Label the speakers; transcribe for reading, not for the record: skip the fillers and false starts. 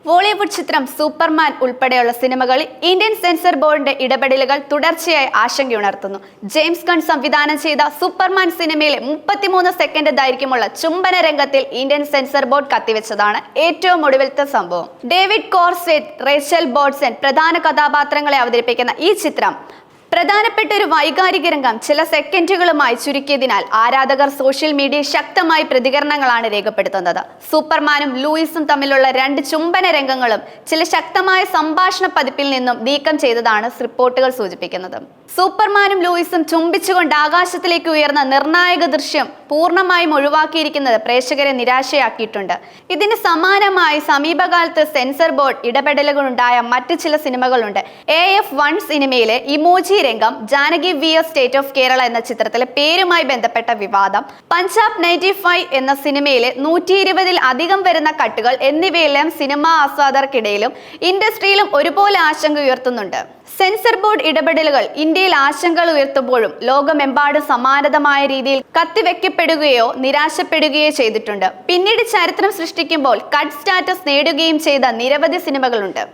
Speaker 1: ബോളിവുഡ് ചിത്രം സൂപ്പർമാൻ ഉൾപ്പെടെയുള്ള സിനിമകളിൽ ഇന്ത്യൻ സെൻസർ ബോർഡിന്റെ ഇടപെടലുകൾ തുടർച്ചയായി ആശങ്കയുണർത്തുന്നു. ജെയിംസ് ഗൺ സംവിധാനം ചെയ്ത സൂപ്പർമാൻ സിനിമയിലെ 33 സെക്കൻഡ് ദൈർഘ്യമുള്ള ചുംബന രംഗത്തിൽ ഇന്ത്യൻ സെൻസർ ബോർഡ് കത്തിവെച്ചതാണ് ഏറ്റവും ഒടുവിലത്തെ സംഭവം. ഡേവിഡ് കോർസെറ്റ്, റേച്ചൽ ബോഡ്സൺ പ്രധാന കഥാപാത്രങ്ങളെ അവതരിപ്പിക്കുന്ന ഈ ചിത്രം പ്രധാനപ്പെട്ട ഒരു വൈകാരിക രംഗം ചില സെക്കൻഡുകളുമായി ചുരുക്കിയതിനാൽ ആരാധകർ സോഷ്യൽ മീഡിയയിൽ ശക്തമായ പ്രതികരണങ്ങളാണ് രേഖപ്പെടുത്തുന്നത്. സൂപ്പർമാനും ലൂയിസും തമ്മിലുള്ള 2 ചുംബന രംഗങ്ങളും ചില ശക്തമായ സംഭാഷണ പതിപ്പിൽ നിന്നും നീക്കം ചെയ്തതാണ് റിപ്പോർട്ടുകൾ സൂചിപ്പിക്കുന്നത്. സൂപ്പർമാനും ലൂയിസും ചുംബിച്ചുകൊണ്ട് ആകാശത്തിലേക്ക് ഉയർന്ന നിർണായക ദൃശ്യം പൂർണ്ണമായും ഒഴിവാക്കിയിരിക്കുന്നത് പ്രേക്ഷകരെ നിരാശയാക്കിയിട്ടുണ്ട്. ഇതിന് സമാനമായി സമീപകാലത്ത് സെൻസർ ബോർഡ് ഇടപെടലുകളുണ്ടായ മറ്റ് ചില സിനിമകളുണ്ട്. AF1 സിനിമയിലെ ഇമോജി രംഗം, Janaki VS state of Kerala എന്ന ചിത്രത്തിലെ പേരുമായി ബന്ധപ്പെട്ട വിവാദം, പഞ്ചാബ് 95 എന്ന സിനിമയിലെ 120-ൽ അധികം വരുന്ന കട്ടുകൾ എന്നിവയെല്ലാം സിനിമാ ആസ്വാദകർക്കിടയിലും ഇൻഡസ്ട്രിയിലും ഒരുപോലെ ആശങ്ക ഉയർത്തുന്നുണ്ട്. സെൻസർ ബോർഡ് ഇടപെടലുകൾ ഇന്ത്യയിൽ ആശങ്കകൾ ഉയർത്തുമ്പോഴും ലോകമെമ്പാടും സമാനമായ രീതിയിൽ കത്തിവെക്കപ്പെടുകയോ നിരാശപ്പെടുകയോ ചെയ്തിട്ടുണ്ട്. പിന്നീട് ചരിത്രം സൃഷ്ടിക്കുമ്പോൾ കട്ട് സ്റ്റാറ്റസ് നേടുകയും ചെയ്ത നിരവധി സിനിമകളുണ്ട്.